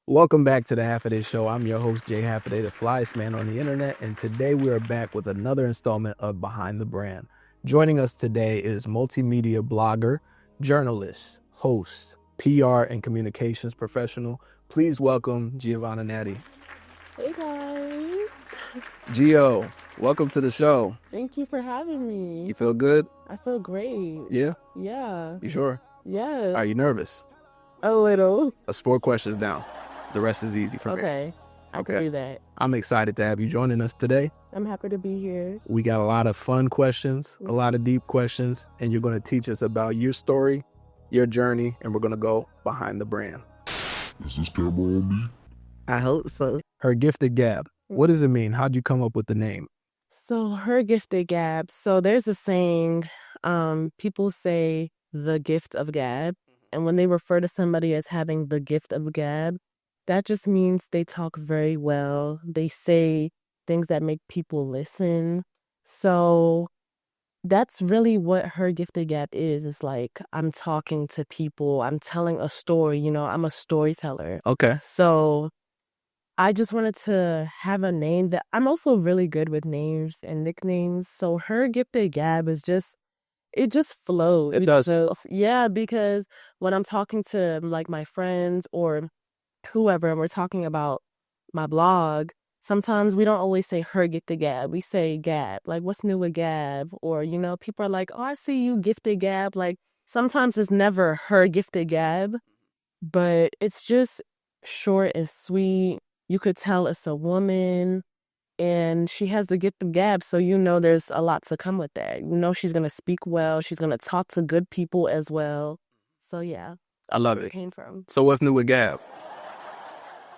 Welcome back to the Half a Day Show. I'm your host, Jay Half a Day, the flyest man on the internet, and today we are back with another installment of Behind the Brand. Joining us today is multimedia blogger, journalist, host, PR, and communications professional. Please welcome Giovanna Natty. Hey guys. Gio, welcome to the show. Thank you for having me. You feel good? I feel great. Yeah? Yeah. You sure? Yes. Are you nervous? A little. That's 4 questions down. The rest is easy from here. Okay. I can do that. I'm excited to have you joining us today. I'm happy to be here. We got a lot of fun questions, a lot of deep questions, and you're going to teach us about your story, your journey, and we're going to go behind the brand. Is this camera on me? I hope so. HerGiftedGab. What does it mean? How'd you come up with the name? So HerGiftedGab. So there's a saying, people say the gift of gab. And when they refer to somebody as having the gift of gab, that just means they talk very well. They say things that make people listen. So that's really what HerGiftedGab is. It's like I'm talking to people. I'm telling a story. I'm a storyteller. Okay. So I just wanted to have a name that I'm also really good with names and nicknames. So HerGiftedGab is just, it just flows. It does. Yeah, because when I'm talking to like my friends or whoever, and we're talking about my blog, sometimes we don't always say HerGiftedGab. We say Gab. Like, what's new with Gab? Or, people are like, oh, I see you gifted Gab. Like, sometimes it's never HerGiftedGab, but it's just short and sweet. You could tell it's a woman and she has the gift of gab, so there's a lot to come with that. She's going to speak well. She's going to talk to good people as well. So, yeah. I love Where it. it came from. So what's new with Gab?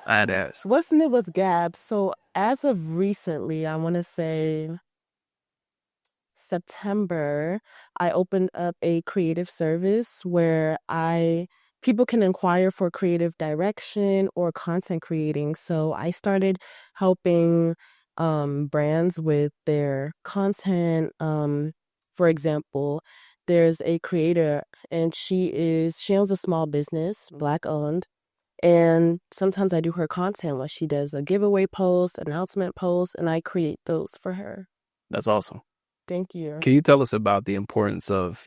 I had to ask. What's new with Gab? So as of recently, I want to say September, I opened up a creative service where people can inquire for creative direction or content creating. So I started helping brands with their content. For example, there's a creator and she owns a small business, Black owned. And sometimes I do her content when she does a giveaway post, announcement post, and I create those for her. That's awesome. Thank you. Can you tell us about the importance of,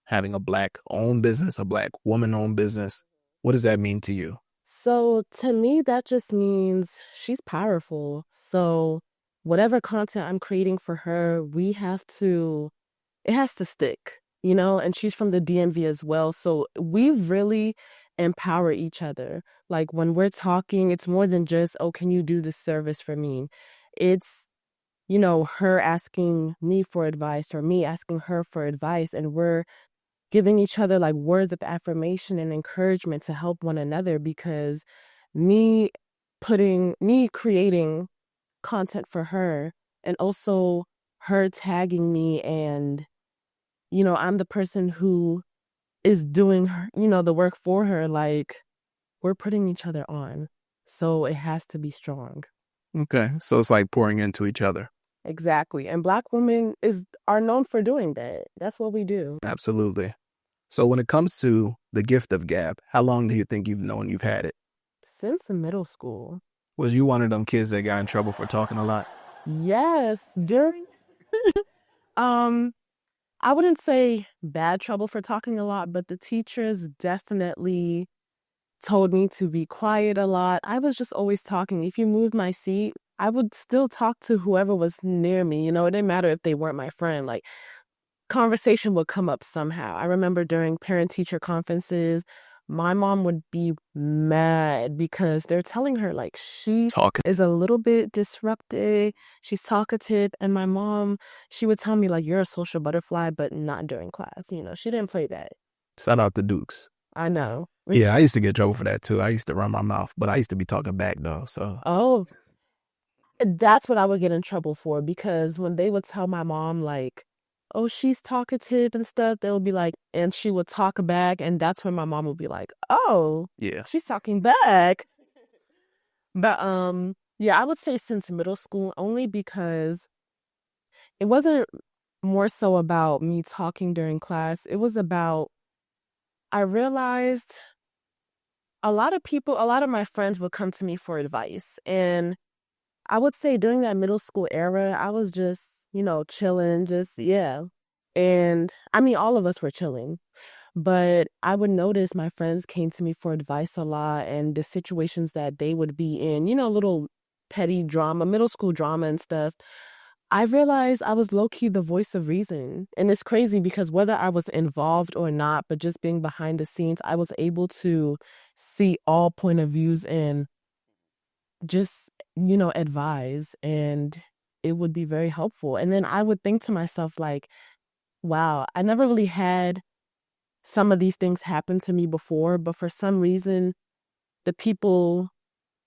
having a Black-owned business, a Black woman-owned business? What does that mean to you? So to me, that just means she's powerful. So whatever content I'm creating for her, it has to stick, and she's from the DMV as well. So we really empower each other. Like when we're talking, it's more than just, oh, can you do this service for me? It's, her asking me for advice or me asking her for advice, and we're giving each other like words of affirmation and encouragement to help one another, because me creating content for her and also her tagging me, and I'm the person who is doing her, the work for her. Like, we're putting each other on, so it has to be strong. Okay. So it's like pouring into each other. Exactly. And Black women are known for doing that. That's what we do. Absolutely. So when it comes to the gift of gab, how long do you think you've known you've had it? Since middle school. Was you one of them kids that got in trouble for talking a lot? Yes. I wouldn't say bad trouble for talking a lot, but the teachers definitely told me to be quiet a lot. I was just always talking. If you moved my seat, I would still talk to whoever was near me. It didn't matter if they weren't my friend. Like, conversation would come up somehow. I remember during parent-teacher conferences, my mom would be mad because they're telling her like she is a little bit disruptive. She's talkative. And my mom, she would tell me like, you're a social butterfly, but not during class. She didn't play that. Shout out to Dukes. I know. Yeah, I used to get in trouble for that too. I used to run my mouth, but I used to be talking back though. So Oh, that's what I would get in trouble for, because when they would tell my mom like, oh, she's talkative and stuff, they'll be like, and she would talk back, and that's when my mom would be like, oh, yeah. she's talking back. But yeah, I would say since middle school, only because it wasn't more so about me talking during class. It was about, I realized a lot of my friends would come to me for advice. And I would say during that middle school era, I was just, chilling, yeah. And I mean, all of us were chilling. But I would notice my friends came to me for advice a lot, and the situations that they would be in, little petty drama, middle school drama and stuff. I realized I was low-key the voice of reason. And it's crazy because whether I was involved or not, but just being behind the scenes, I was able to see all point of views and just, advise. And it would be very helpful. And then I would think to myself, like, wow, I never really had some of these things happen to me before, but for some reason, the people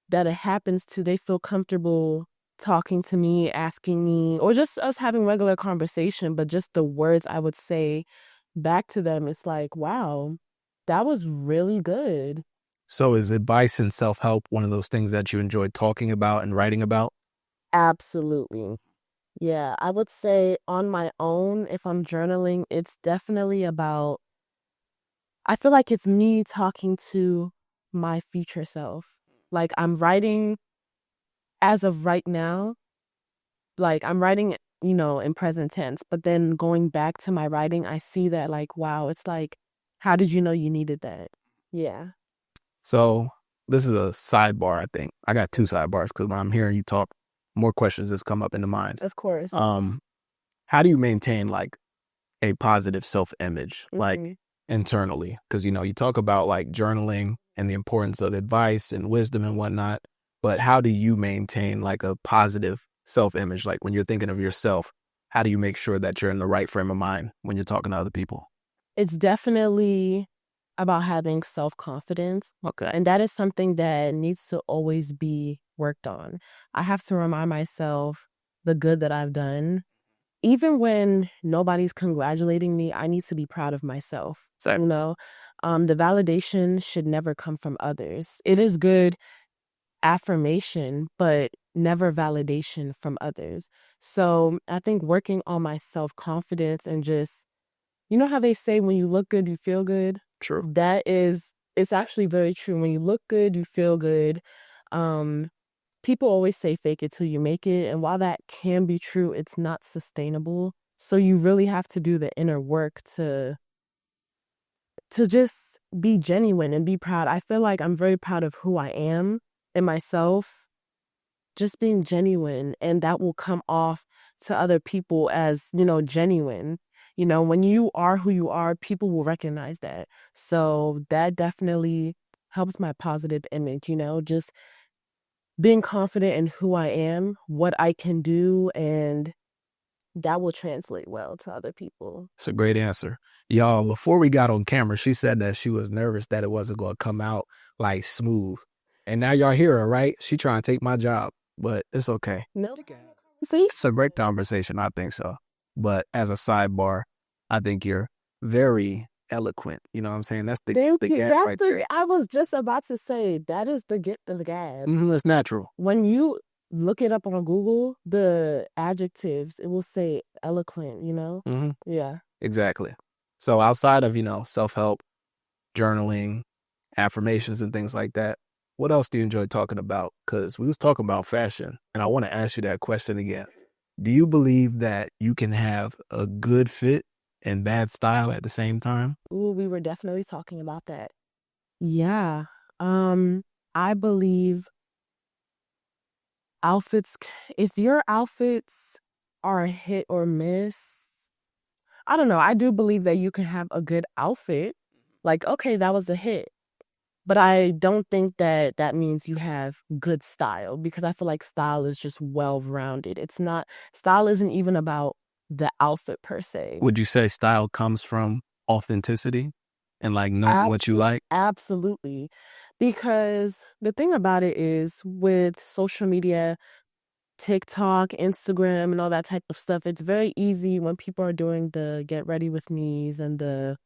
that it happens to, they feel comfortable talking to me, asking me, or just us having regular conversation, but just the words I would say back to them, it's like, wow, that was really good. So is advice and self-help one of those things that you enjoy talking about and writing about? Absolutely. Yeah, I would say on my own, if I'm journaling, it's definitely about, I feel like it's me talking to my future self. Like I'm writing as of right now, like I'm writing, in present tense, but then going back to my writing, I see that like, wow, it's like, how did you know you needed that? Yeah. So this is a sidebar, I think. I got two sidebars because when I'm hearing you talk, more questions just come up in the mind. Of course. How do you maintain like a positive self-image, like Mhm. internally? Because, you talk about like journaling and the importance of advice and wisdom and whatnot, but how do you maintain like a positive self-image? Like when you're thinking of yourself, how do you make sure that you're in the right frame of mind when you're talking to other people? It's definitely about having self-confidence. Okay. And that is something that needs to always be worked on. I have to remind myself the good that I've done. Even when nobody's congratulating me, I need to be proud of myself. Same. The validation should never come from others. It is good affirmation, but never validation from others. So I think working on my self-confidence and just, how they say when you look good, you feel good? True. It's actually very true. When you look good, you feel good. Um, People always say fake it till you make it. And while that can be true, it's not sustainable. So you really have to do the inner work to just be genuine and be proud. I feel like I'm very proud of who I am and myself, just being genuine, and that will come off to other people as, genuine. When you are who you are, people will recognize that. So that definitely helps my positive image, just being confident in who I am, what I can do, and that will translate well to other people. It's a great answer. Y'all, before we got on camera, she said that she was nervous that it wasn't going to come out like smooth. And now y'all hear her, right? She trying to take my job, but it's okay. No. See? It's a great conversation. I think so. But as a sidebar, I think you're very eloquent. You know what I'm saying? That's the Thank you. gap right there. I was just about to say, that is the gift of the gab. It's natural. When you look it up on Google, the adjectives, it will say eloquent, Yeah. Exactly. So outside of, self-help, journaling, affirmations and things like that, what else do you enjoy talking about? Because we was talking about fashion, and I want to ask you that question again. Do you believe that you can have a good fit and bad style at the same time? Ooh, we were definitely talking about that. Yeah. I believe if your outfits are a hit or miss, I don't know. I do believe that you can have a good outfit. Like, okay, that was a hit. But I don't think that that means you have good style, because I feel like style is just well-rounded. Style isn't even about the outfit per se. Would you say style comes from authenticity and like knowing what you like? Absolutely. Because the thing about it is with social media, TikTok, Instagram, and all that type of stuff, it's very easy when people are doing the get ready with me's and the,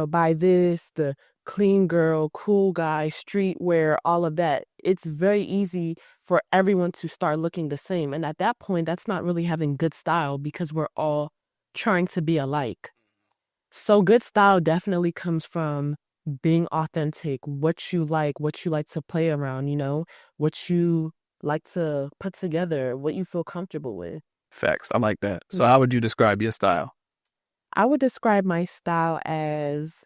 buy this, the clean girl, cool guy, streetwear, all of that. It's very easy for everyone to start looking the same. And at that point, that's not really having good style, because we're all trying to be alike. So good style definitely comes from being authentic, what you like to play around, what you like to put together, what you feel comfortable with. Facts. I like that. So how would you describe your style? I would describe my style as,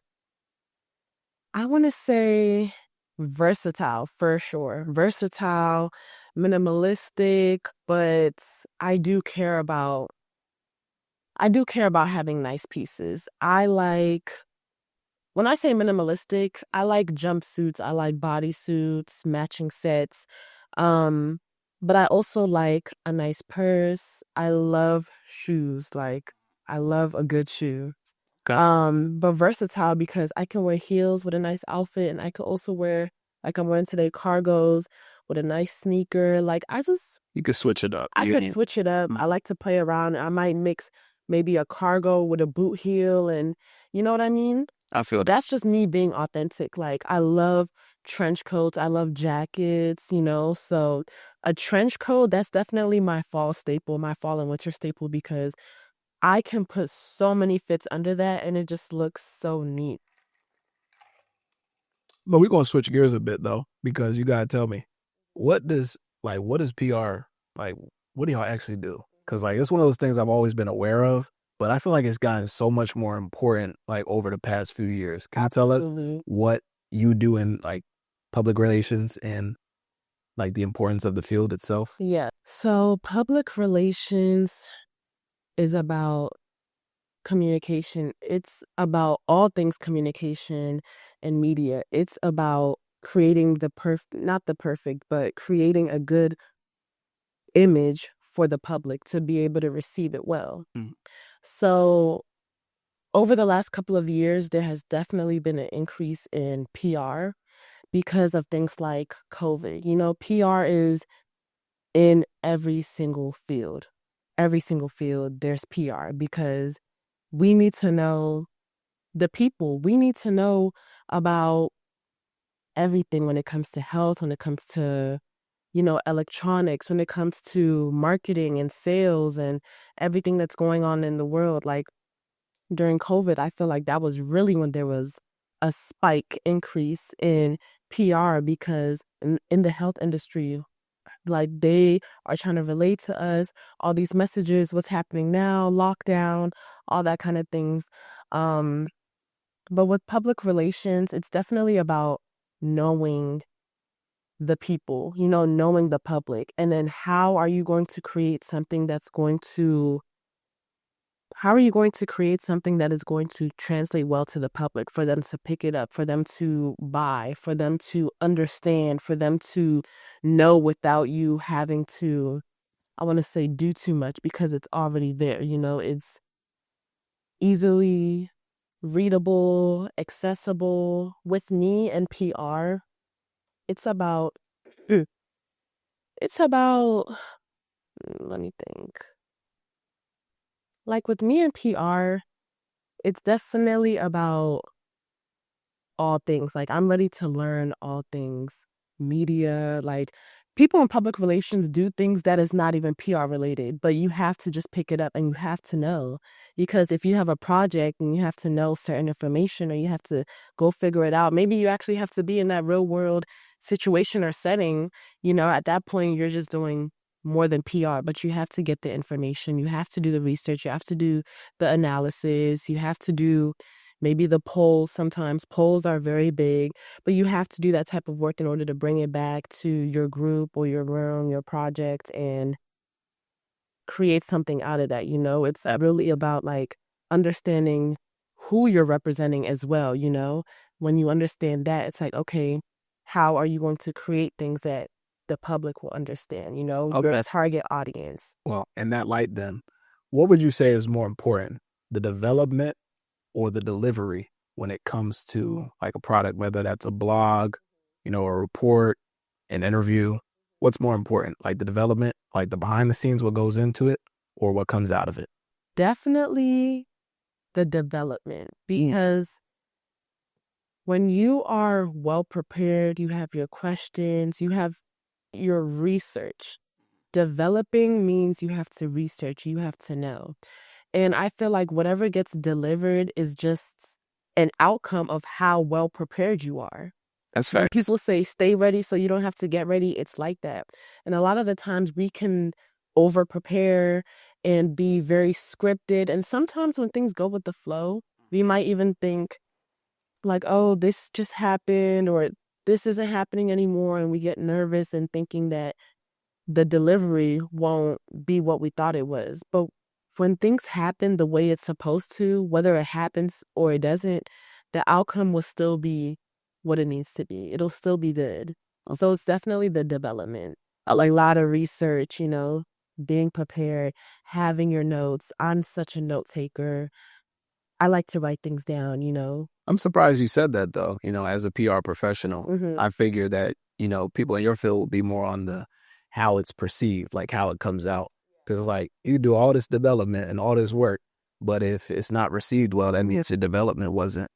I want to say, versatile for sure. Versatile, minimalistic, but I do care about having nice pieces. When I say minimalistic, I like jumpsuits, I like bodysuits, matching sets. But I also like a nice purse. I love shoes. Like, I love a good shoe. But versatile because I can wear heels with a nice outfit, and I could also wear, like I'm wearing today, cargos with a nice sneaker. Like, You could switch it up. I could switch it up. I like to play around. I might mix maybe a cargo with a boot heel, and you know what I mean? I feel that. That's just me being authentic. Like, I love trench coats. I love jackets, so a trench coat, that's definitely my fall staple, my fall and winter staple, because I can put so many fits under that and it just looks so neat. But we're gonna switch gears a bit though, because you gotta tell me, what does PR, like, what do y'all actually do? Because like it's one of those things I've always been aware of, but I feel like it's gotten so much more important like over the past few years. Can you tell us what you do in like public relations and like the importance of the field itself? Yeah. So public relations is about communication. It's about all things communication and media. It's about creating not the perfect, but creating a good image for the public to be able to receive it well. So over the last couple of years, there has definitely been an increase in PR because of things like COVID. PR is in every single field. Every single field, there's PR because we need to know the people. We need to know about everything when it comes to health, when it comes to, electronics, when it comes to marketing and sales and everything that's going on in the world. Like during COVID, I feel like that was really when there was a spike increase in PR because in the health industry, like they are trying to relate to us all these messages, what's happening now, lockdown, all that kind of things. But with public relations, it's definitely about knowing the people, knowing the public. And then how are you going to create something that is going to translate well to the public, for them to pick it up, for them to buy, for them to understand, for them to know without you having to, I want to say, do too much because it's already there. It's easily readable, accessible. With me and PR, it's about, let me think. Like with me and PR, it's definitely about all things. Like I'm ready to learn all things media. Like people in public relations do things that is not even PR related, but you have to just pick it up and you have to know, because if you have a project and you have to know certain information or you have to go figure it out, maybe you actually have to be in that real world situation or setting, at that point you're just doing more than PR, but you have to get the information, you have to do the research, you have to do the analysis, you have to do maybe the polls. Sometimes polls are very big, but you have to do that type of work in order to bring it back to your group or your room, your project, and create something out of that. It's really about like understanding who you're representing as well. When you understand that, it's like, okay, how are you going to create things that the public will understand, your target audience? Well, in that light then, what would you say is more important, the development or the delivery when it comes to like a product, whether that's a blog, a report, an interview? What's more important, like the development, like the behind the scenes, what goes into it, or what comes out of it? Definitely the development, because when you are well prepared, you have your questions, you have your research. Developing means you have to research, you have to know. And I feel like whatever gets delivered is just an outcome of how well prepared you are. That's When facts. people say stay ready so you don't have to get ready, it's like that. And a lot of the times we can over prepare and be very scripted. And sometimes when things go with the flow, we might even think like, oh, this just happened or this isn't happening anymore. And we get nervous and thinking that the delivery won't be what we thought it was. But when things happen the way it's supposed to, whether it happens or it doesn't, the outcome will still be what it needs to be. It'll still be good. So it's definitely the development. Like a lot of research, being prepared, having your notes. I'm such a note taker. I like to write things down. I'm surprised you said that, though. As a PR professional, I figure that, people in your field will be more on the how it's perceived, like how it comes out. Because, like, you do all this development and all this work, but if it's not received well, that means your development wasn't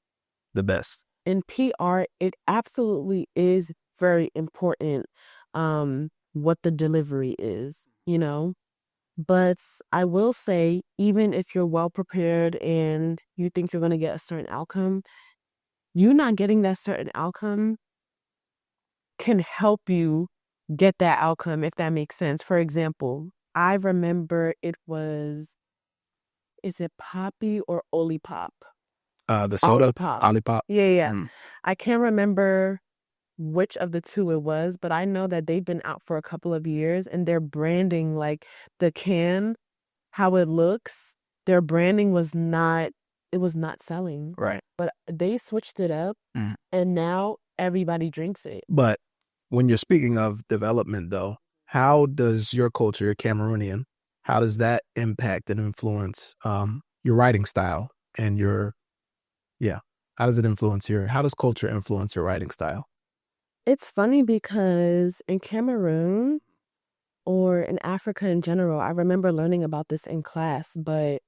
the best. In PR, it absolutely is very important what the delivery is, But I will say, even if you're well prepared and you think you're going to get a certain outcome, you not getting that certain outcome can help you get that outcome, if that makes sense. For example, I remember is it Poppy or Olipop? The soda, Olipop. Olipop. Yeah. I can't remember which of the two it was, but I know that they've been out for a couple of years and their branding, like the can, how it looks, their branding was not selling. Right. But they switched it up and now everybody drinks it. But when you're speaking of development, though, how does your culture, your Cameroonian, how does that impact and influence your writing style and how does culture influence your writing style? It's funny because in Cameroon or in Africa in general, I remember learning about this in class, but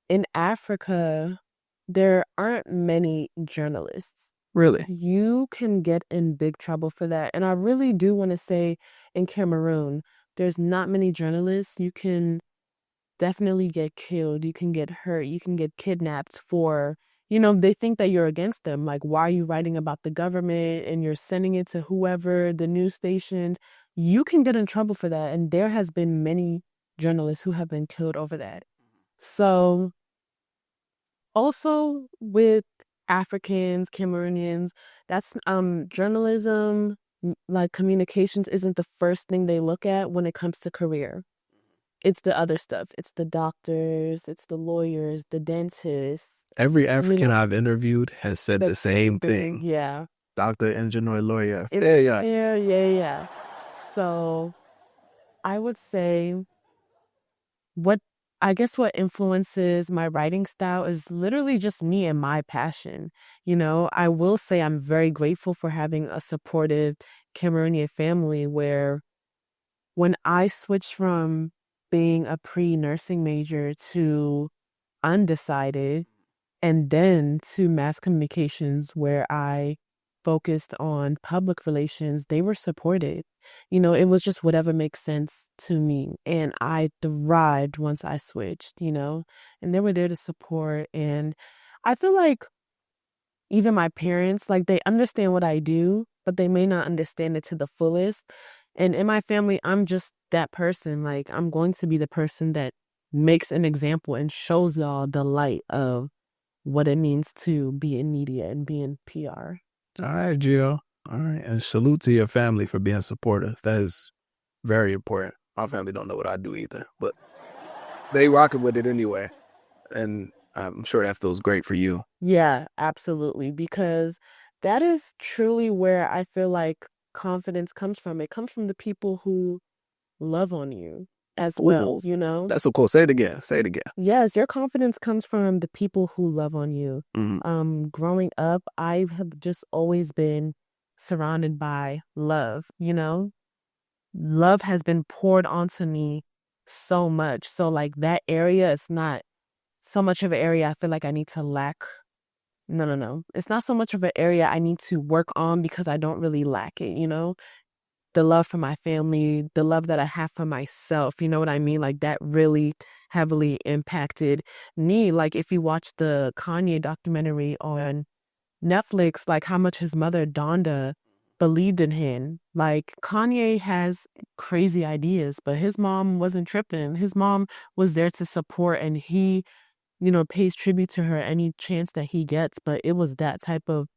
in Africa, there aren't many journalists. Really? You can get in big trouble for that. And I really do want to say in Cameroon, there's not many journalists. You can definitely get killed. You can get hurt. You can get kidnapped for, they think that you're against them. Like, why are you writing about the government and you're sending it to whoever, the news stations? You can get in trouble for that. And there has been many journalists who have been killed over that. So also with Africans, Cameroonians, that's journalism, like communications isn't the first thing they look at when it comes to career. It's the other stuff. It's the doctors, it's the lawyers, the dentists. Every African I've interviewed has said the same thing. Yeah. Doctor, engineer, lawyer. Yeah. So I would say what influences my writing style is literally just me and my passion. I will say I'm very grateful for having a supportive Cameroonian family where when I switched from being a pre-nursing major to undecided and then to mass communications where I focused on public relations, they were supportive. It was just whatever makes sense to me. And I thrived once I switched, and they were there to support. And I feel like even my parents, like they understand what I do, but they may not understand it to the fullest. And in my family, I'm just that person. Like I'm going to be the person that makes an example and shows y'all the light of what it means to be in media and be in PR. All right, Gio. All right. And salute to your family for being supportive. That is very important. My family don't know what I do either, but they rocking with it anyway. And I'm sure that feels great for you. Yeah, absolutely. Because that is truly where I feel like confidence comes from. It comes from the people who love on you as well, That's so cool. Say it again. Yes, your confidence comes from the people who love on you. Growing up, I have just always been surrounded by love, Love has been poured onto me so much. So like that area, it's not so much of an area I feel like I need to lack. No. It's not so much of an area I need to work on because I don't really lack it, the love for my family, the love that I have for myself. You know what I mean? Like that really heavily impacted me. Like if you watch the Kanye documentary on Netflix, like how much his mother Donda believed in him. Like Kanye has crazy ideas, but his mom wasn't tripping. His mom was there to support, and he, pays tribute to her any chance that he gets. But it was that type of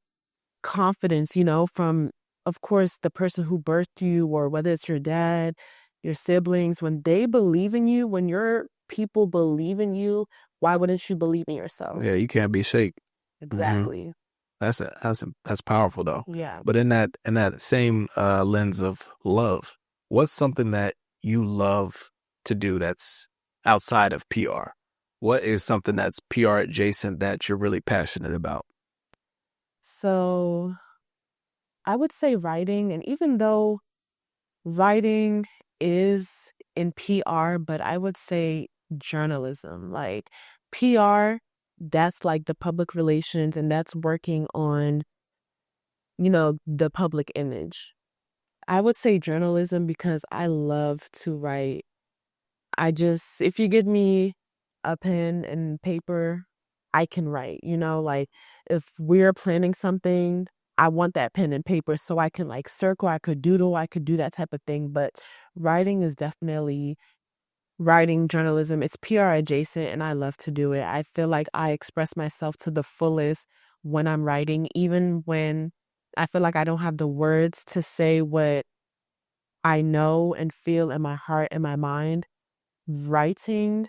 confidence, from, of course, the person who birthed you, or whether it's your dad, your siblings, when they believe in you, when your people believe in you, why wouldn't you believe in yourself? Yeah, you can't be shake. Exactly. That's powerful though. Yeah. But in that same lens of love, what's something that you love to do that's outside of PR? What is something that's PR adjacent that you're really passionate about? So I would say writing, and even though writing is in PR, but I would say journalism. Like PR, that's like the public relations, and that's working on, the public image. I would say journalism because I love to write. If you give me a pen and paper, I can write, like if we're planning something, I want that pen and paper so I can like circle, I could doodle, I could do that type of thing. But writing is definitely writing journalism. It's PR adjacent and I love to do it. I feel like I express myself to the fullest when I'm writing, even when I feel like I don't have the words to say what I know and feel in my heart and my mind. Writing,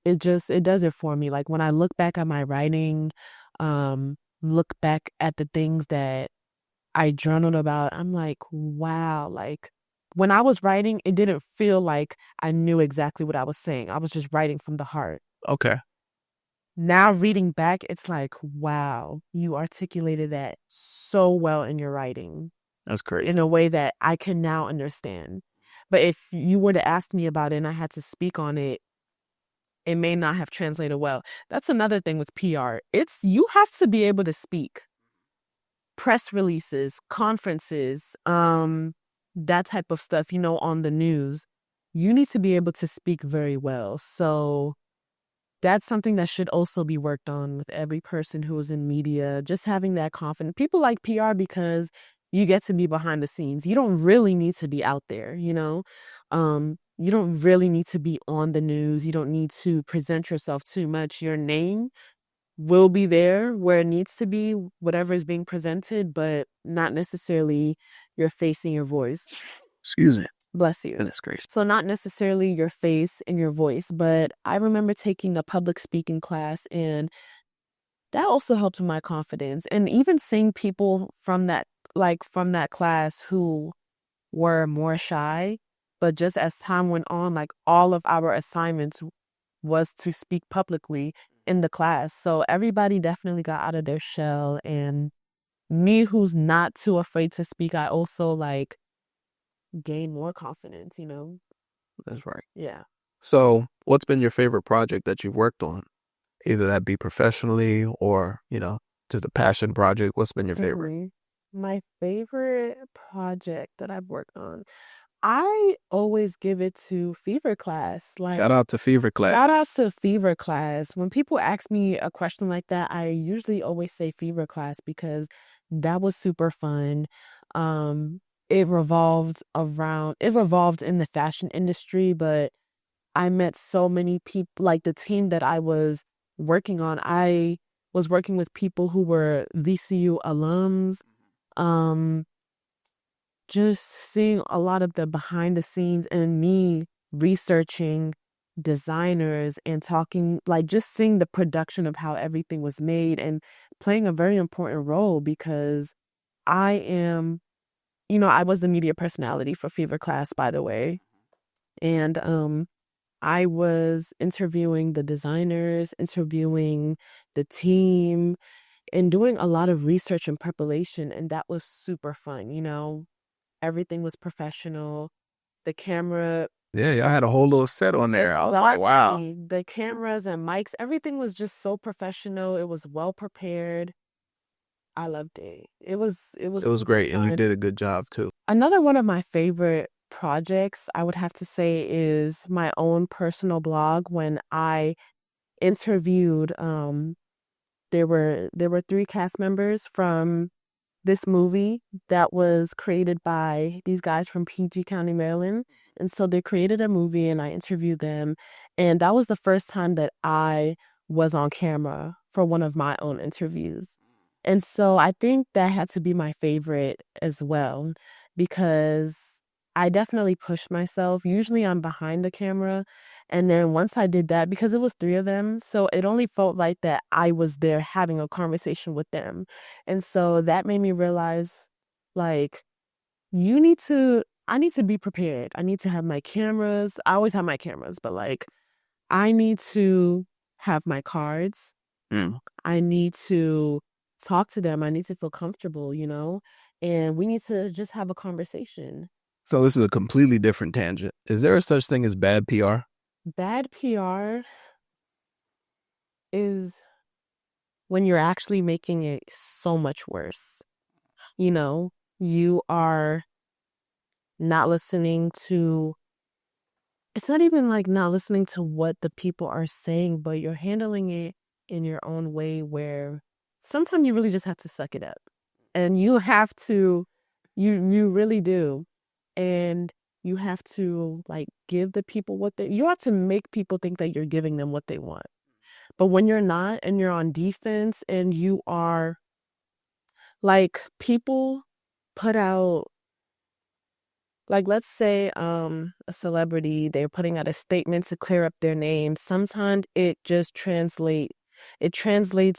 it does it for me. Like when I look back at my writing, look back at the things that I journaled about, I'm like, wow, like when I was writing, it didn't feel like I knew exactly what I was saying. I was just writing from the heart. Okay, Now reading back, it's like, wow, you articulated that so well in your writing that's crazy. in a way that I can now understand. But if you were to ask me about it and I had to speak on it, it may not have translated well. That's another thing with PR. You have to be able to speak. Press releases, conferences, that type of stuff, on the news. You need to be able to speak very well. So that's something that should also be worked on with every person who is in media, just having that confidence. People like PR because you get to be behind the scenes. You don't really need to be out there, you don't really need to be on the news. You don't need to present yourself too much. Your name will be there where it needs to be, whatever is being presented, but not necessarily your face and your voice. Excuse me. Bless you. Goodness gracious. So not necessarily your face and your voice, but I remember taking a public speaking class, and that also helped with my confidence. And even seeing people from that class who were more shy, but just as time went on, like all of our assignments was to speak publicly in the class. So everybody definitely got out of their shell, and me who's not too afraid to speak, I also like gain more confidence, That's right. Yeah. So, what's been your favorite project that you've worked on? Either that be professionally or, just a passion project. What's been your favorite? My favorite project that I've worked on, I always give it to Fever Class. Like, Shout out to Fever Class. Shout out to Fever Class. When people ask me a question like that, I usually always say Fever Class because that was super fun. It revolved in the fashion industry, but I met so many people, like the team that I was working on. I was working with people who were VCU alums. Um, just seeing a lot of the behind the scenes and me researching designers and talking, like just seeing the production of how everything was made and playing a very important role because I am, I was the media personality for Fever Class, by the way. And I was interviewing the designers, interviewing the team, and doing a lot of research and preparation. And that was super fun, Everything was professional. The camera. Yeah, y'all had a whole little set on there. I was like, wow. The cameras and mics, everything was just so professional. It was well prepared. I loved it. It was It was great, and you fun. did a good job too. Another one of my favorite projects, I would have to say, is my own personal blog. When I interviewed, there were three cast members from this movie that was created by these guys from PG County, Maryland. And so they created a movie and I interviewed them. And that was the first time that I was on camera for one of my own interviews. And so I think that had to be my favorite as well, because I definitely pushed myself. Usually I'm behind the camera. And then once I did that, because it was three of them, so it only felt like that I was there having a conversation with them. And so that made me realize, like, I need to be prepared. I need to have my cameras. I always have my cameras, but like, I need to have my cards. Mm. I need to talk to them. I need to feel comfortable, and we need to just have a conversation. So this is a completely different tangent. Is there a such thing as bad PR? Bad PR is when you're actually making it so much worse. You are not listening to, it's not even like not listening to what the people are saying, but you're handling it in your own way where sometimes you really just have to suck it up. And you have to, you really do. And you have to like give the people you have to make people think that you're giving them what they want. But when you're not and you're on defense and you are like, people put out, like, let's say a celebrity, they're putting out a statement to clear up their name. Sometimes it translates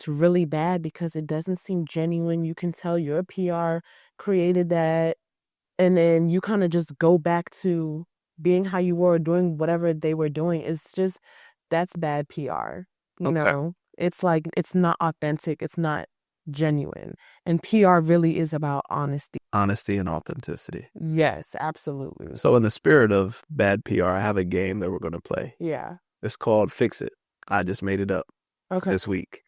really bad because it doesn't seem genuine. You can tell your PR created that, and then you kind of just go back to being how you were, doing whatever they were doing. It's just, that's bad PR. Okay. It's like, it's not authentic. It's not genuine. And PR really is about honesty. Honesty and authenticity. Yes, absolutely. So in the spirit of bad PR, I have a game that we're going to play. Yeah. It's called Fix It. I just made it up Okay. this week.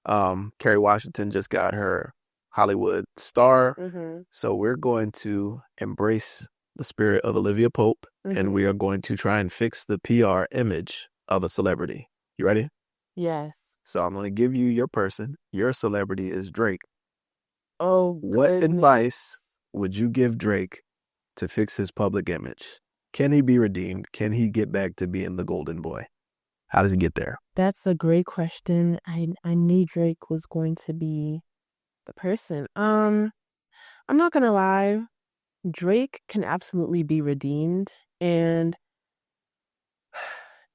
Kerry Washington just got her Hollywood star. Mm-hmm. So we're going to embrace the spirit of Olivia Pope, and we are going to try and fix the PR image of a celebrity. You ready? Yes. So I'm going to give you your person. Your celebrity is Drake. Oh, What goodness. advice would you give Drake to fix his public image? Can he be redeemed? Can he get back to being the golden boy? How does he get there? That's a great question. I knew Drake was going to be the person. I'm not gonna lie. Drake can absolutely be redeemed, and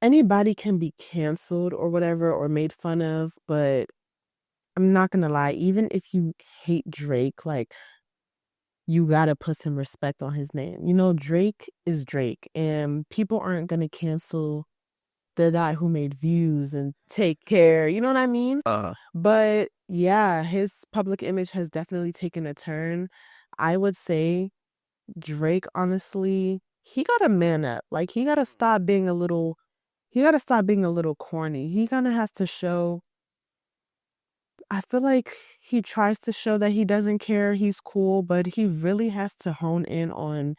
anybody can be canceled or whatever or made fun of, but I'm not gonna lie, even if you hate Drake, like, you gotta put some respect on his name. Drake is Drake, and people aren't gonna cancel the guy who made Views and Take Care, you know what I mean? But yeah, his public image has definitely taken a turn. I would say Drake, honestly, he gotta man up. Like, he gotta stop being a little corny. He kind of has to show, I feel like he tries to show that he doesn't care, he's cool, but he really has to hone in on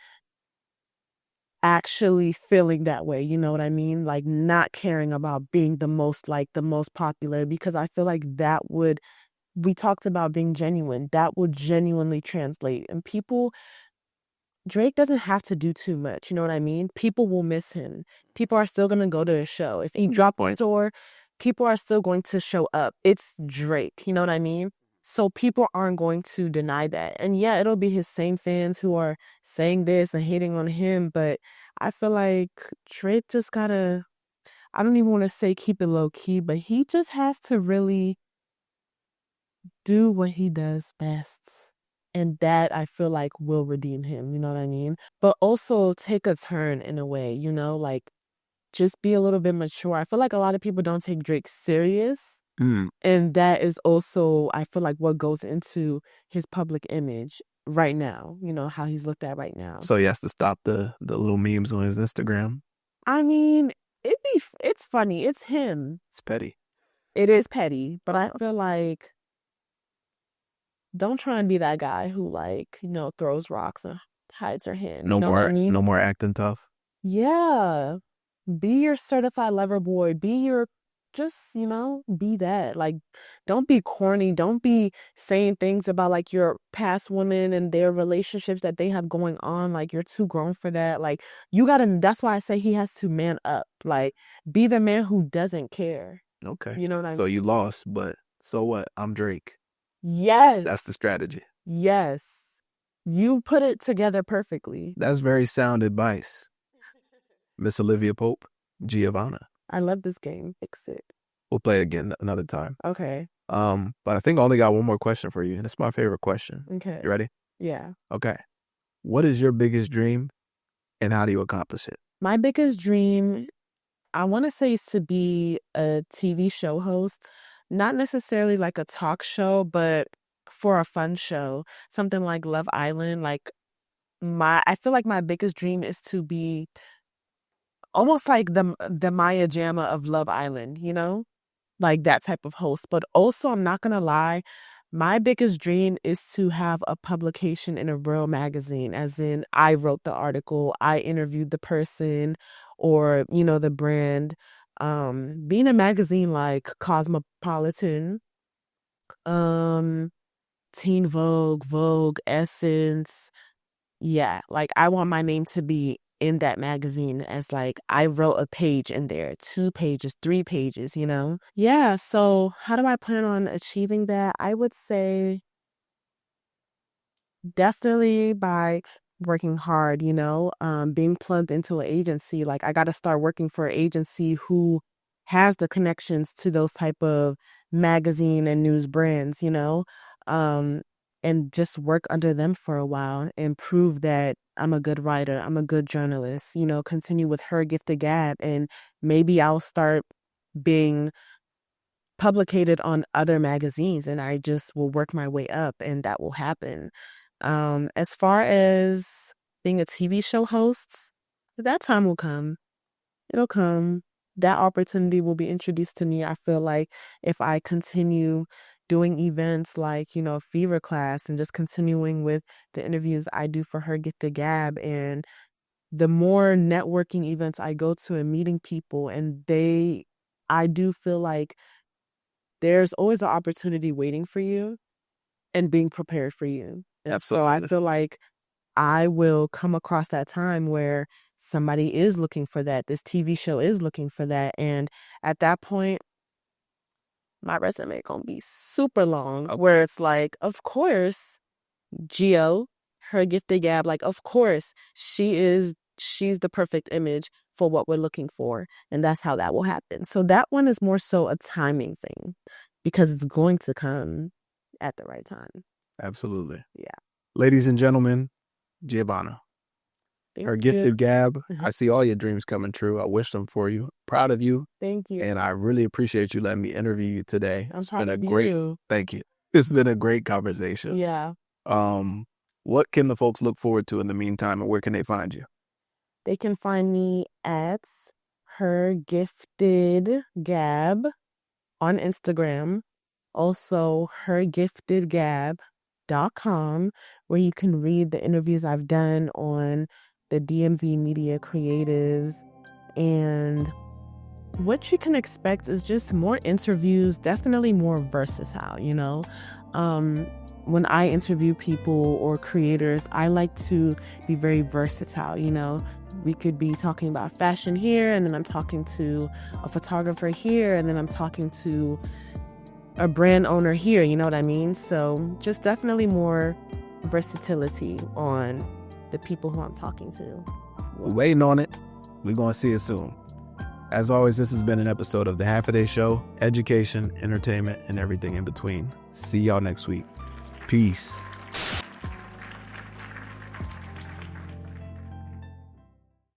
actually feeling that way, you know what I mean? Like, not caring about being the most popular, because I feel like we talked about being genuine, that would genuinely translate. And Drake doesn't have to do too much, you know what I mean? People will miss him. People are still going to go to his show. If he drops a tour, people are still going to show up. It's Drake, you know what I mean? So people aren't going to deny that. And yeah, it'll be his same fans who are saying this and hating on him, but I feel like Drake just gotta, I don't even want to say keep it low key, but he just has to really do what he does best. And that, I feel like, will redeem him, you know what I mean? But also take a turn in a way, like, just be a little bit mature. I feel like a lot of people don't take Drake serious. And that is also, I feel like, what goes into his public image right now, how he's looked at right now. So he has to stop the little memes on his Instagram. I mean, it's funny. It's him. It's petty. It is petty, but I feel like Don't try and be that guy who like, throws rocks and hides her hand. You know what I mean? No more acting tough. Yeah. Be your certified lover boy. Be that. Like, don't be corny. Don't be saying things about like your past women and their relationships that they have going on. Like, you're too grown for that. Like, that's why I say he has to man up. Like, be the man who doesn't care. Okay. You know what I mean? So you lost, but so what? I'm Drake. Yes. That's the strategy. Yes. You put it together perfectly. That's very sound advice. Miss Olivia Pope, Giovanna. I love this game. Fix it. We'll play it again another time. Okay. But I think I only got one more question for you, and it's my favorite question. Okay. You ready? Yeah. Okay. What is your biggest dream, and how do you accomplish it? My biggest dream, I want to say, is to be a TV show host. Not necessarily like a talk show, but for a fun show. Something like Love Island. I feel like my biggest dream is to be almost like the Maya Jama of Love Island, like that type of host. But also, I'm not gonna lie, my biggest dream is to have a publication in a real magazine, as in I wrote the article, I interviewed the person, or the brand. Being a magazine like Cosmopolitan, Teen Vogue, Essence. Yeah, like I want my name to be in that magazine as like I wrote a page in there, 2 pages, 3 pages, Yeah, so how do I plan on achieving that? I would say definitely by working hard, being plugged into an agency. Like I got to start working for an agency who has the connections to those type of magazine and news brands, and just work under them for a while and prove that I'm a good writer, I'm a good journalist, continue with HerGiftedGab, and maybe I'll start being publicated on other magazines and I just will work my way up and that will happen. As far as being a TV show host, that time will come. It'll come. That opportunity will be introduced to me. I feel like if I continue doing events like, Fever Class and just continuing with the interviews I do for HerGiftedGab, and the more networking events I go to and meeting people, and I do feel like there's always an opportunity waiting for you and being prepared for you. And so I feel like I will come across that time where somebody is looking for that. This TV show is looking for that. And at that point, my resume gonna be super long, where it's like, of course, Geo, HerGiftedGab, like, of course, she's the perfect image for what we're looking for. And that's how that will happen. So that one is more so a timing thing because it's going to come at the right time. Absolutely. Yeah. Ladies and gentlemen, Giovanna. HerGiftedGab. I see all your dreams coming true. I wish them for you. Proud of you. Thank you. And I really appreciate you letting me interview you today. I'm proud of you. Thank you. It's been a great conversation. Yeah. What can the folks look forward to in the meantime, and where can they find you? They can find me at HerGiftedGab on Instagram. Also, HerGiftedGab.com, where you can read the interviews I've done on the DMV Media Creatives. And what you can expect is just more interviews, definitely more versatile, When I interview people or creators, I like to be very versatile, We could be talking about fashion here, and then I'm talking to a photographer here, and then I'm talking to a brand owner here, you know what I mean? So just definitely more versatility on the people who I'm talking to. We're waiting on it. We're going to see it soon. As always, this has been an episode of The Half a Day Show, education, entertainment, and everything in between. See y'all next week. Peace.